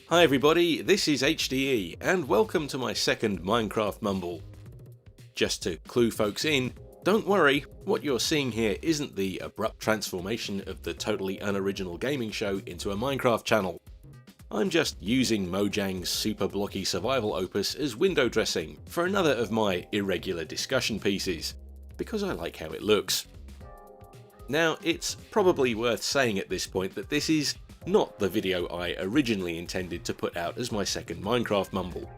Hi everybody, this is HDE and welcome to my second Minecraft Mumble. Just to clue folks in, don't worry, what you're seeing here isn't the abrupt transformation of the Totally Unoriginal Gaming Show into a Minecraft channel. I'm just using Mojang's super blocky survival opus as window dressing for another of my irregular discussion pieces, because I like how it looks. Now, it's probably worth saying at this point that this is not the video I originally intended to put out as my second Minecraft Mumble.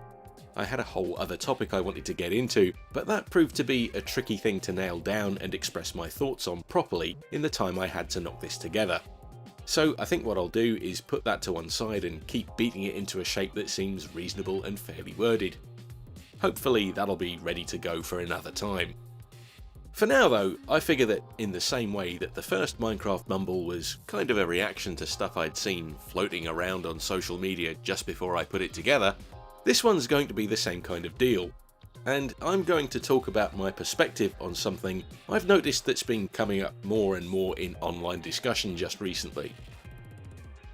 I had a whole other topic I wanted to get into, but that proved to be a tricky thing to nail down and express my thoughts on properly in the time I had to knock this together. So I think what I'll do is put that to one side and keep beating it into a shape that seems reasonable and fairly worded. Hopefully that'll be ready to go for another time. For now though, I figure that in the same way that the first Minecraft Mumble was kind of a reaction to stuff I'd seen floating around on social media just before I put it together, this one's going to be the same kind of deal. And I'm going to talk about my perspective on something I've noticed that's been coming up more and more in online discussion just recently.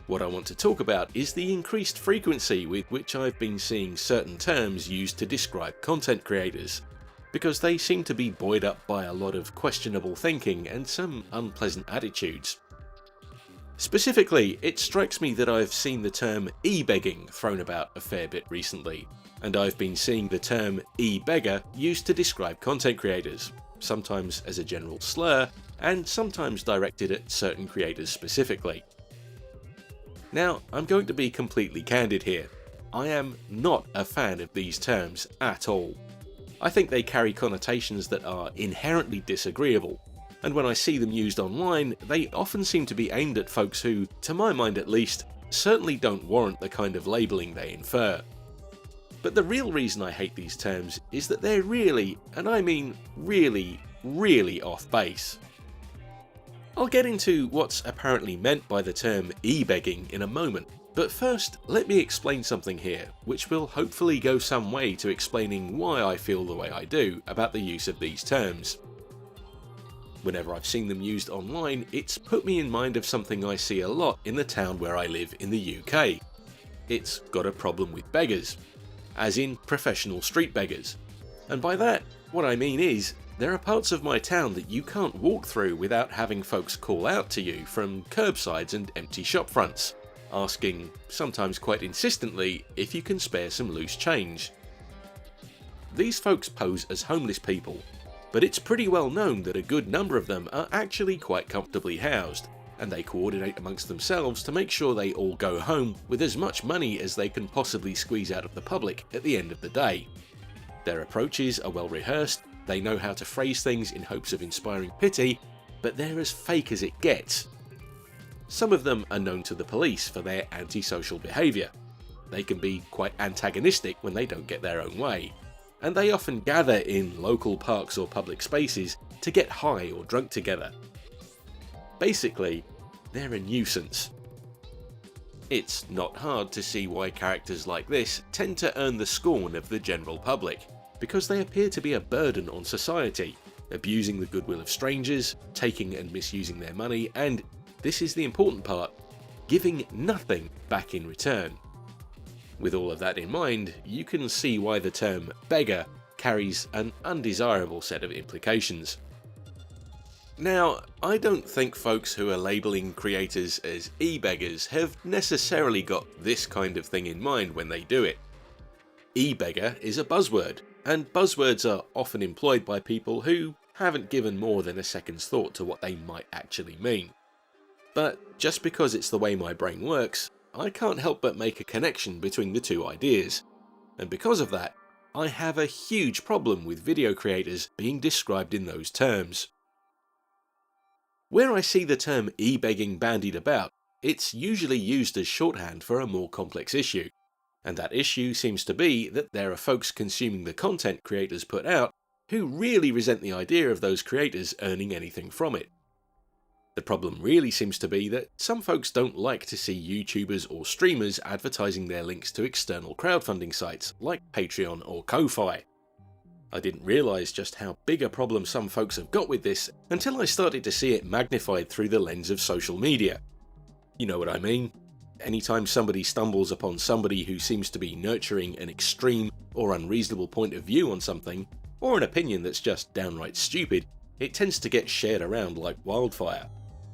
What I want to talk about is the increased frequency with which I've been seeing certain terms used to describe content creators, because they seem to be buoyed up by a lot of questionable thinking and some unpleasant attitudes. Specifically, it strikes me that I've seen the term e-begging thrown about a fair bit recently, and I've been seeing the term e-beggar used to describe content creators, sometimes as a general slur, and sometimes directed at certain creators specifically. Now, I'm going to be completely candid here. I am not a fan of these terms at all. I think they carry connotations that are inherently disagreeable, and when I see them used online, they often seem to be aimed at folks who, to my mind at least, certainly don't warrant the kind of labelling they infer. But the real reason I hate these terms is that they're really, and I mean really, really off base. I'll get into what's apparently meant by the term e-begging in a moment, but first let me explain something here, which will hopefully go some way to explaining why I feel the way I do about the use of these terms. Whenever I've seen them used online, it's put me in mind of something I see a lot in the town where I live in the UK. It's got a problem with beggars, as in professional street beggars. And by that, what I mean is, there are parts of my town that you can't walk through without having folks call out to you from curbsides and empty shop fronts, asking, sometimes quite insistently, if you can spare some loose change. These folks pose as homeless people, but it's pretty well known that a good number of them are actually quite comfortably housed, and they coordinate amongst themselves to make sure they all go home with as much money as they can possibly squeeze out of the public at the end of the day. Their approaches are well rehearsed, they know how to phrase things in hopes of inspiring pity, but they're as fake as it gets. Some of them are known to the police for their antisocial behaviour. They can be quite antagonistic when they don't get their own way, and they often gather in local parks or public spaces to get high or drunk together. Basically, they're a nuisance. It's not hard to see why characters like this tend to earn the scorn of the general public, because they appear to be a burden on society, abusing the goodwill of strangers, taking and misusing their money, and, this is the important part, giving nothing back in return. With all of that in mind, you can see why the term beggar carries an undesirable set of implications. Now, I don't think folks who are labelling creators as e-beggars have necessarily got this kind of thing in mind when they do it. E-beggar is a buzzword, and buzzwords are often employed by people who haven't given more than a second's thought to what they might actually mean. But just because it's the way my brain works, I can't help but make a connection between the two ideas. And because of that, I have a huge problem with video creators being described in those terms. Where I see the term e-begging bandied about, it's usually used as shorthand for a more complex issue. And that issue seems to be that there are folks consuming the content creators put out who really resent the idea of those creators earning anything from it. The problem really seems to be that some folks don't like to see YouTubers or streamers advertising their links to external crowdfunding sites like Patreon or Ko-Fi. I didn't realise just how big a problem some folks have got with this until I started to see it magnified through the lens of social media. You know what I mean? Anytime somebody stumbles upon somebody who seems to be nurturing an extreme or unreasonable point of view on something, or an opinion that's just downright stupid, it tends to get shared around like wildfire.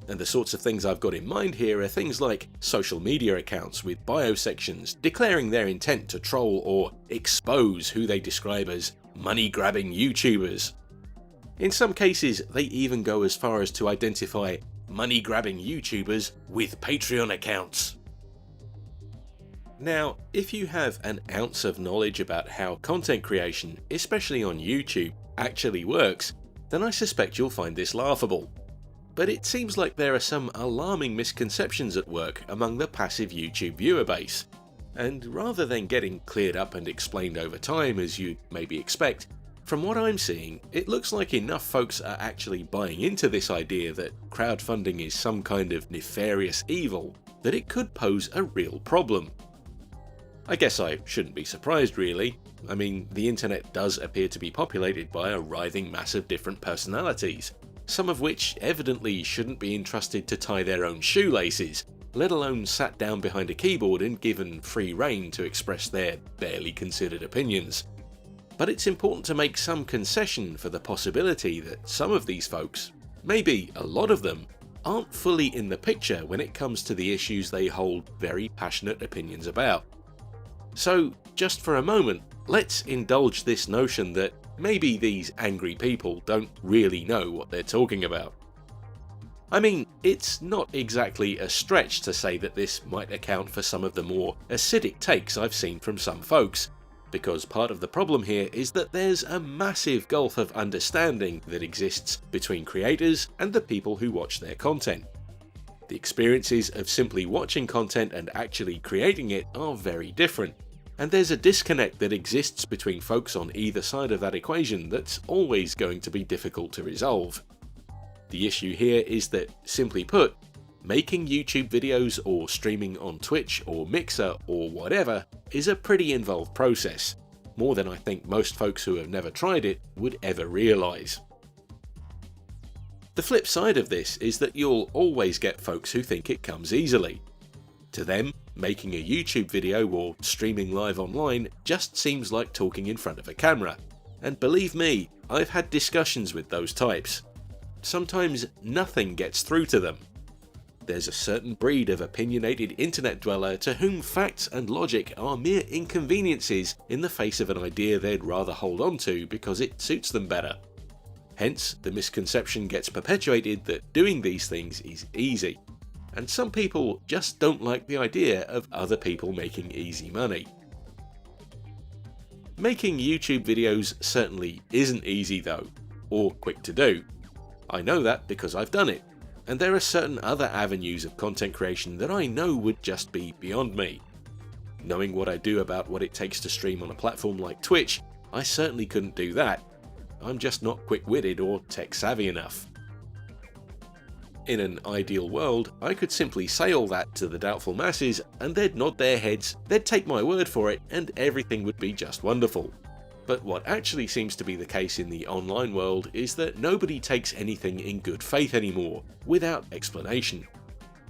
And the sorts of things I've got in mind here are things like social media accounts with bio sections declaring their intent to troll or expose who they describe as money-grabbing YouTubers. In some cases, they even go as far as to identify money-grabbing YouTubers with Patreon accounts. Now, if you have an ounce of knowledge about how content creation, especially on YouTube, actually works, then I suspect you'll find this laughable. But it seems like there are some alarming misconceptions at work among the passive YouTube viewer base. And rather than getting cleared up and explained over time as you'd maybe expect, from what I'm seeing, it looks like enough folks are actually buying into this idea that crowdfunding is some kind of nefarious evil that it could pose a real problem. I guess I shouldn't be surprised really. I mean, the internet does appear to be populated by a writhing mass of different personalities, some of which evidently shouldn't be entrusted to tie their own shoelaces, let alone sat down behind a keyboard and given free rein to express their barely considered opinions. But it's important to make some concession for the possibility that some of these folks, maybe a lot of them, aren't fully in the picture when it comes to the issues they hold very passionate opinions about. So, just for a moment, let's indulge this notion that maybe these angry people don't really know what they're talking about. I mean, it's not exactly a stretch to say that this might account for some of the more acidic takes I've seen from some folks, because part of the problem here is that there's a massive gulf of understanding that exists between creators and the people who watch their content. The experiences of simply watching content and actually creating it are very different, and there's a disconnect that exists between folks on either side of that equation that's always going to be difficult to resolve. The issue here is that, simply put, making YouTube videos or streaming on Twitch or Mixer or whatever is a pretty involved process, more than I think most folks who have never tried it would ever realise. The flip side of this is that you'll always get folks who think it comes easily. To them, making a YouTube video or streaming live online just seems like talking in front of a camera. And believe me, I've had discussions with those types. Sometimes nothing gets through to them. There's a certain breed of opinionated internet dweller to whom facts and logic are mere inconveniences in the face of an idea they'd rather hold on to because it suits them better. Hence, the misconception gets perpetuated that doing these things is easy. And some people just don't like the idea of other people making easy money. Making YouTube videos certainly isn't easy though, or quick to do. I know that because I've done it, and there are certain other avenues of content creation that I know would just be beyond me. Knowing what I do about what it takes to stream on a platform like Twitch, I certainly couldn't do that. I'm just not quick-witted or tech-savvy enough. In an ideal world, I could simply say all that to the doubtful masses and they'd nod their heads, they'd take my word for it, and everything would be just wonderful. But what actually seems to be the case in the online world is that nobody takes anything in good faith anymore, without explanation.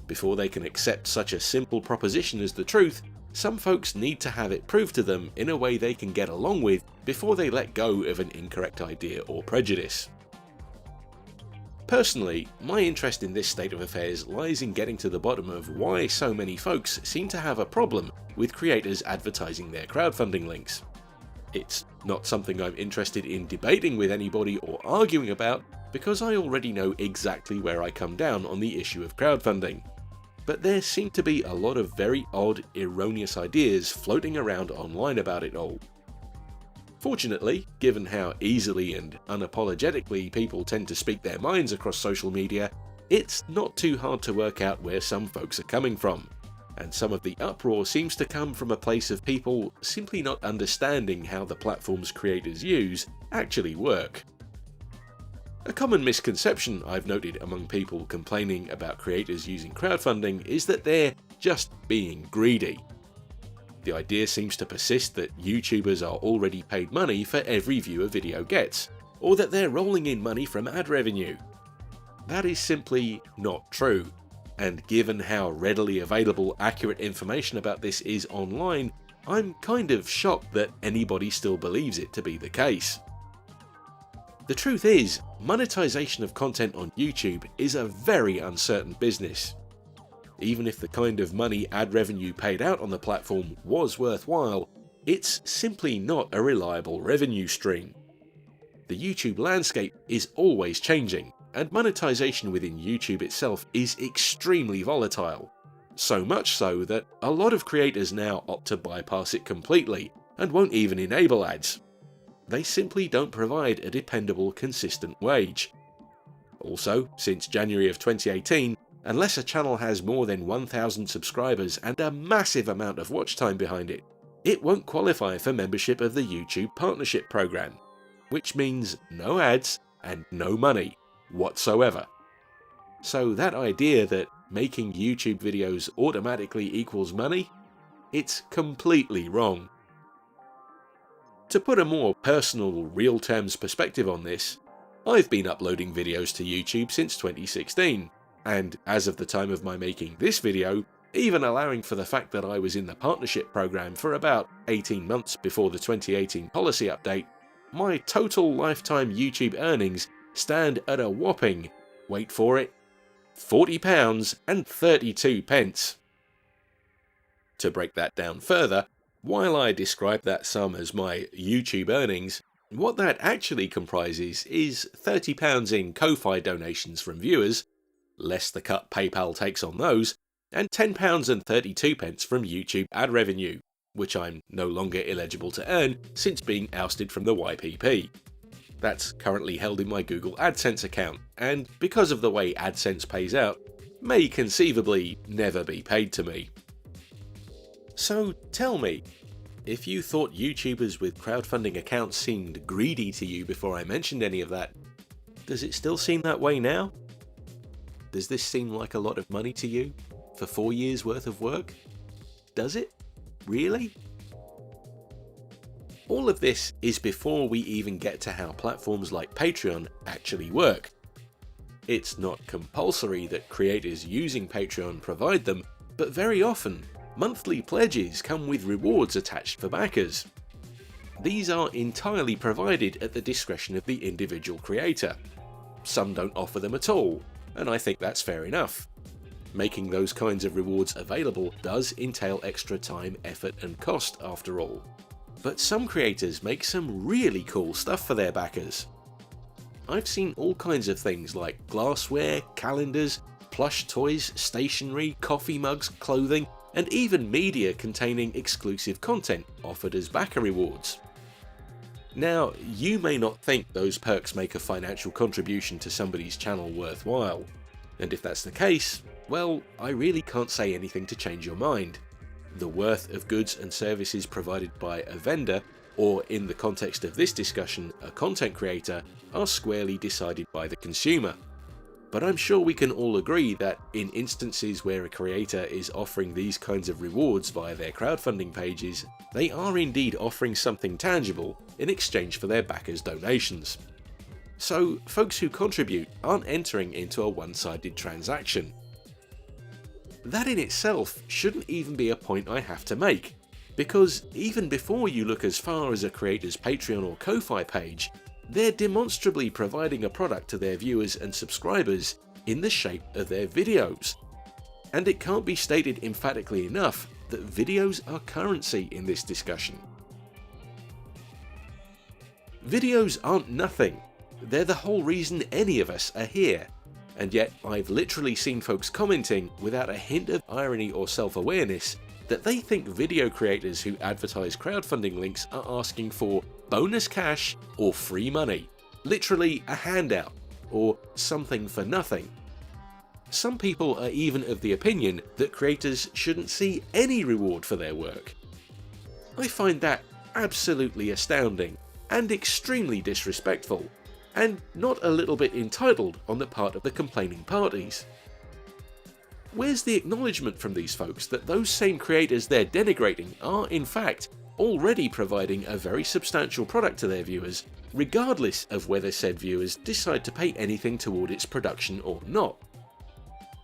Before they can accept such a simple proposition as the truth, some folks need to have it proved to them in a way they can get along with before they let go of an incorrect idea or prejudice. Personally, my interest in this state of affairs lies in getting to the bottom of why so many folks seem to have a problem with creators advertising their crowdfunding links. It's not something I'm interested in debating with anybody or arguing about because I already know exactly where I come down on the issue of crowdfunding. But there seem to be a lot of very odd, erroneous ideas floating around online about it all. Fortunately, given how easily and unapologetically people tend to speak their minds across social media, it's not too hard to work out where some folks are coming from, and some of the uproar seems to come from a place of people simply not understanding how the platforms creators use actually work. A common misconception I've noted among people complaining about creators using crowdfunding is that they're just being greedy. The idea seems to persist that YouTubers are already paid money for every view a video gets, or that they're rolling in money from ad revenue. That is simply not true. And given how readily available accurate information about this is online, I'm kind of shocked that anybody still believes it to be the case. The truth is, monetization of content on YouTube is a very uncertain business. Even if the kind of money ad revenue paid out on the platform was worthwhile, it's simply not a reliable revenue stream. The YouTube landscape is always changing, and monetization within YouTube itself is extremely volatile. So much so that a lot of creators now opt to bypass it completely and won't even enable ads. They simply don't provide a dependable, consistent wage. Also, since January of 2018, unless a channel has more than 1,000 subscribers and a massive amount of watch time behind it, it won't qualify for membership of the YouTube Partnership Program, which means no ads and no money whatsoever. So that idea that making YouTube videos automatically equals money, it's completely wrong. To put a more personal, real terms perspective on this, I've been uploading videos to YouTube since 2016, and as of the time of my making this video, even allowing for the fact that I was in the partnership program for about 18 months before the 2018 policy update, my total lifetime YouTube earnings stand at a whopping, wait for it, £40.32. To break that down further, while I describe that sum as my YouTube earnings, what that actually comprises is £30 in Ko-Fi donations from viewers, less the cut PayPal takes on those, and £10.32 from YouTube ad revenue, which I'm no longer eligible to earn since being ousted from the YPP. That's currently held in my Google AdSense account, and because of the way AdSense pays out, may conceivably never be paid to me. So tell me, if you thought YouTubers with crowdfunding accounts seemed greedy to you before I mentioned any of that, does it still seem that way now? Does this seem like a lot of money to you for 4 years worth of work? Does it? Really? All of this is before we even get to how platforms like Patreon actually work. It's not compulsory that creators using Patreon provide them, but very often, monthly pledges come with rewards attached for backers. These are entirely provided at the discretion of the individual creator. Some don't offer them at all, and I think that's fair enough. Making those kinds of rewards available does entail extra time, effort, and cost after all. But some creators make some really cool stuff for their backers. I've seen all kinds of things like glassware, calendars, plush toys, stationery, coffee mugs, clothing, and even media containing exclusive content offered as backer rewards. Now, you may not think those perks make a financial contribution to somebody's channel worthwhile, and if that's the case, well, I really can't say anything to change your mind. The worth of goods and services provided by a vendor, or in the context of this discussion, a content creator, are squarely decided by the consumer. But I'm sure we can all agree that in instances where a creator is offering these kinds of rewards via their crowdfunding pages, they are indeed offering something tangible in exchange for their backers' donations. So folks who contribute aren't entering into a one-sided transaction. That in itself shouldn't even be a point I have to make, because even before you look as far as a creator's Patreon or Ko-Fi page, they're demonstrably providing a product to their viewers and subscribers in the shape of their videos. And it can't be stated emphatically enough that videos are currency in this discussion. Videos aren't nothing. They're the whole reason any of us are here. And yet I've literally seen folks commenting without a hint of irony or self-awareness that they think video creators who advertise crowdfunding links are asking for bonus cash or free money, literally a handout, or something for nothing. Some people are even of the opinion that creators shouldn't see any reward for their work. I find that absolutely astounding and extremely disrespectful, and not a little bit entitled on the part of the complaining parties. Where's the acknowledgement from these folks that those same creators they're denigrating are in fact already providing a very substantial product to their viewers, regardless of whether said viewers decide to pay anything toward its production or not?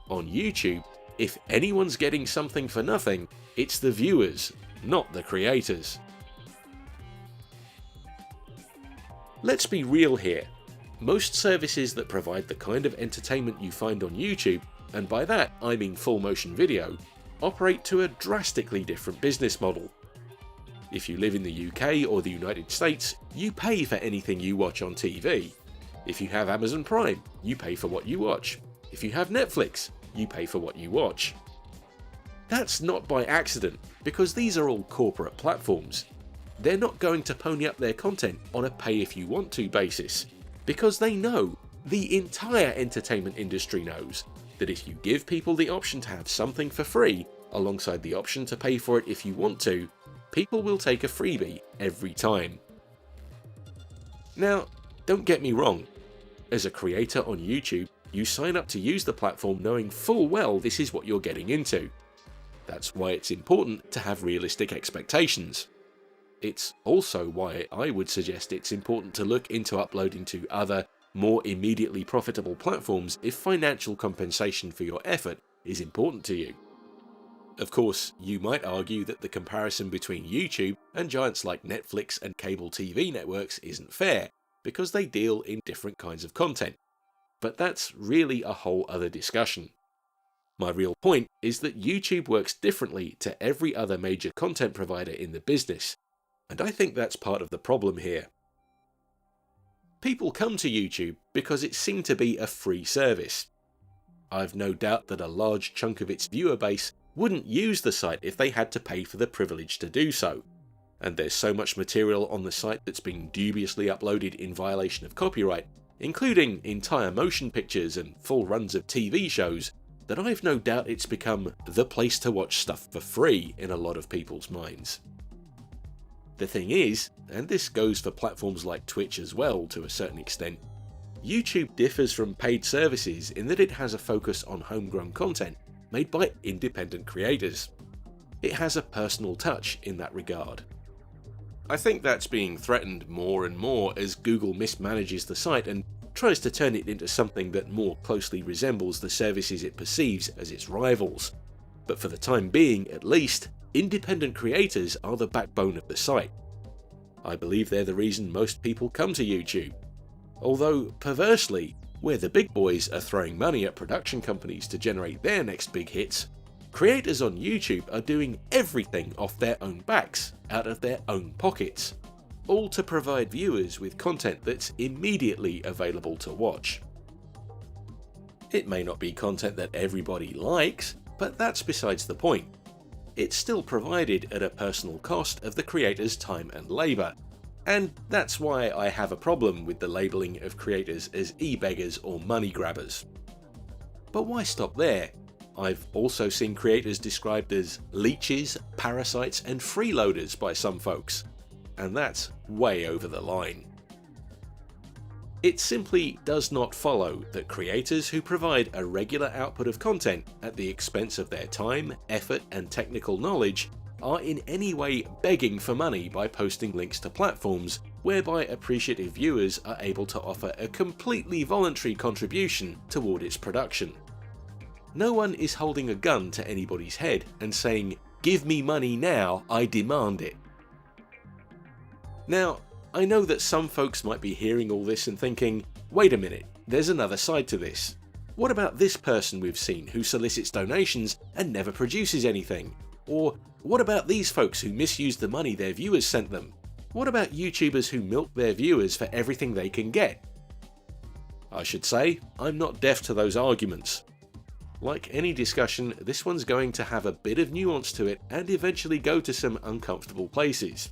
On YouTube, if anyone's getting something for nothing, it's the viewers, not the creators. Let's be real here. Most services that provide the kind of entertainment you find on YouTube, and by that I mean full motion video, operate to a drastically different business model. If you live in the UK or the United States, you pay for anything you watch on TV. If you have Amazon Prime, you pay for what you watch. If you have Netflix, you pay for what you watch. That's not by accident, because these are all corporate platforms. They're not going to pony up their content on a pay-if-you-want-to basis, because they know, the entire entertainment industry knows, that if you give people the option to have something for free, alongside the option to pay for it if you want to, people will take a freebie every time. Now, don't get me wrong. As a creator on YouTube, you sign up to use the platform knowing full well this is what you're getting into. That's why it's important to have realistic expectations. It's also why I would suggest it's important to look into uploading to other, more immediately profitable platforms if financial compensation for your effort is important to you. Of course, you might argue that the comparison between YouTube and giants like Netflix and cable TV networks isn't fair, because they deal in different kinds of content. But that's really a whole other discussion. My real point is that YouTube works differently to every other major content provider in the business, and I think that's part of the problem here. People come to YouTube because it seemed to be a free service. I've no doubt that a large chunk of its viewer base wouldn't use the site if they had to pay for the privilege to do so, and there's so much material on the site that's been dubiously uploaded in violation of copyright, including entire motion pictures and full runs of TV shows, that I've no doubt it's become the place to watch stuff for free in a lot of people's minds. The thing is, and this goes for platforms like Twitch as well to a certain extent, YouTube differs from paid services in that it has a focus on homegrown content made by independent creators. It has a personal touch in that regard. I think that's being threatened more and more as Google mismanages the site and tries to turn it into something that more closely resembles the services it perceives as its rivals. But for the time being, at least, independent creators are the backbone of the site. I believe they're the reason most people come to YouTube. Although, perversely, where the big boys are throwing money at production companies to generate their next big hits, creators on YouTube are doing everything off their own backs, out of their own pockets, all to provide viewers with content that's immediately available to watch. It may not be content that everybody likes, but that's besides the point. It's still provided at a personal cost of the creator's time and labour, and that's why I have a problem with the labelling of creators as e-beggars or money grabbers. But why stop there? I've also seen creators described as leeches, parasites and freeloaders by some folks, and that's way over the line. It simply does not follow that creators who provide a regular output of content at the expense of their time, effort and technical knowledge are in any way begging for money by posting links to platforms whereby appreciative viewers are able to offer a completely voluntary contribution toward its production. No one is holding a gun to anybody's head and saying, "Give me money now, I demand it." Now, I know that some folks might be hearing all this and thinking, wait a minute, there's another side to this. What about this person we've seen who solicits donations and never produces anything? Or what about these folks who misuse the money their viewers sent them? What about YouTubers who milk their viewers for everything they can get? I should say, I'm not deaf to those arguments. Like any discussion, this one's going to have a bit of nuance to it and eventually go to some uncomfortable places.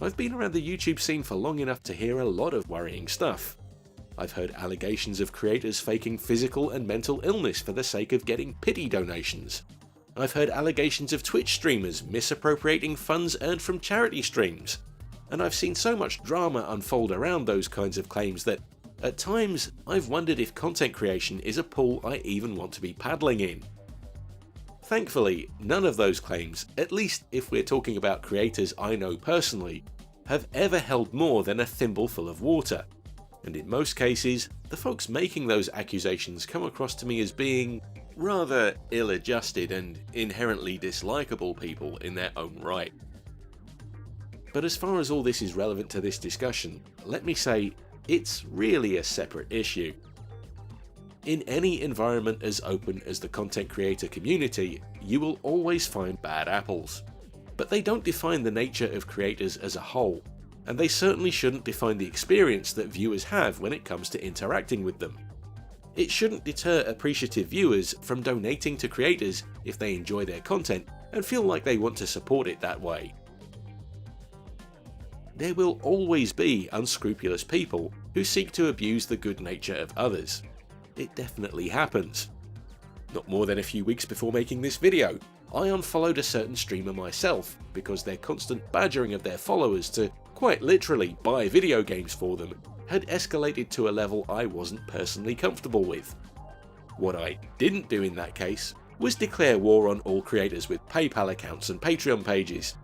I've been around the YouTube scene for long enough to hear a lot of worrying stuff. I've heard allegations of creators faking physical and mental illness for the sake of getting pity donations. I've heard allegations of Twitch streamers misappropriating funds earned from charity streams. And I've seen so much drama unfold around those kinds of claims that, at times, I've wondered if content creation is a pool I even want to be paddling in. Thankfully, none of those claims, at least if we're talking about creators I know personally, have ever held more than a thimbleful of water. And in most cases, the folks making those accusations come across to me as being rather ill-adjusted and inherently dislikable people in their own right. But as far as all this is relevant to this discussion, let me say, it's really a separate issue. In any environment as open as the content creator community, you will always find bad apples. But they don't define the nature of creators as a whole, and they certainly shouldn't define the experience that viewers have when it comes to interacting with them. It shouldn't deter appreciative viewers from donating to creators if they enjoy their content and feel like they want to support it that way. There will always be unscrupulous people who seek to abuse the good nature of others. It definitely happens. Not more than a few weeks before making this video, I unfollowed a certain streamer myself because their constant badgering of their followers to quite literally buy video games for them had escalated to a level I wasn't personally comfortable with. What I didn't do in that case was declare war on all creators with PayPal accounts and Patreon pages.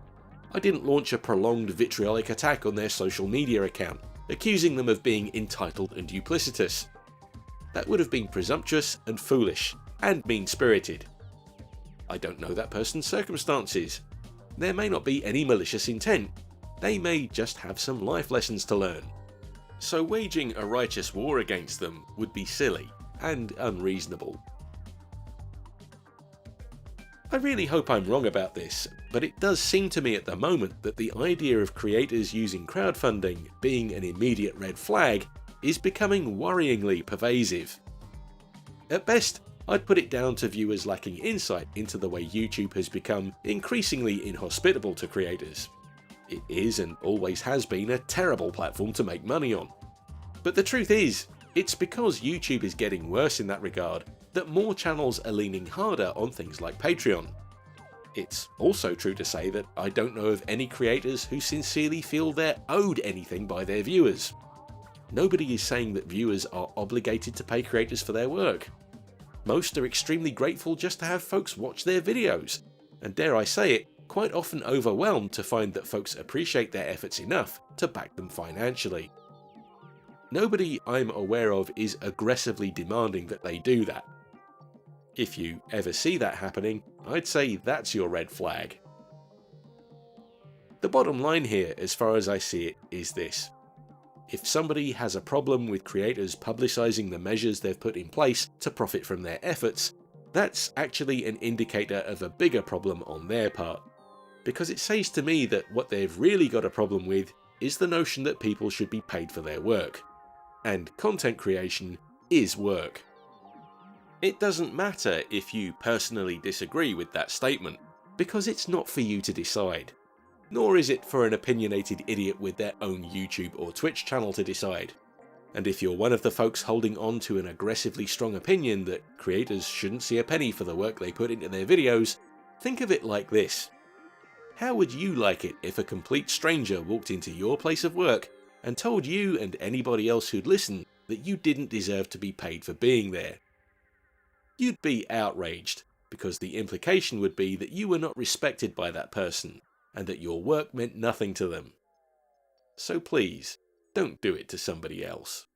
I didn't launch a prolonged vitriolic attack on their social media account, accusing them of being entitled and duplicitous. That would have been presumptuous and foolish, and mean-spirited. I don't know that person's circumstances. There may not be any malicious intent. They may just have some life lessons to learn. So waging a righteous war against them would be silly and unreasonable. I really hope I'm wrong about this, but it does seem to me at the moment that the idea of creators using crowdfunding being an immediate red flag is becoming worryingly pervasive. At best, I'd put it down to viewers lacking insight into the way YouTube has become increasingly inhospitable to creators. It is and always has been a terrible platform to make money on. But the truth is, it's because YouTube is getting worse in that regard that more channels are leaning harder on things like Patreon. It's also true to say that I don't know of any creators who sincerely feel they're owed anything by their viewers. Nobody is saying that viewers are obligated to pay creators for their work. Most are extremely grateful just to have folks watch their videos, and dare I say it, quite often overwhelmed to find that folks appreciate their efforts enough to back them financially. Nobody I'm aware of is aggressively demanding that they do that. If you ever see that happening, I'd say that's your red flag. The bottom line here, as far as I see it, is this. If somebody has a problem with creators publicising the measures they've put in place to profit from their efforts, that's actually an indicator of a bigger problem on their part. Because it says to me that what they've really got a problem with is the notion that people should be paid for their work. And content creation is work. It doesn't matter if you personally disagree with that statement, because it's not for you to decide. Nor is it for an opinionated idiot with their own YouTube or Twitch channel to decide. And if you're one of the folks holding on to an aggressively strong opinion that creators shouldn't see a penny for the work they put into their videos, think of it like this. How would you like it if a complete stranger walked into your place of work and told you and anybody else who'd listen that you didn't deserve to be paid for being there? You'd be outraged, because the implication would be that you were not respected by that person, and that your work meant nothing to them. So please, don't do it to somebody else.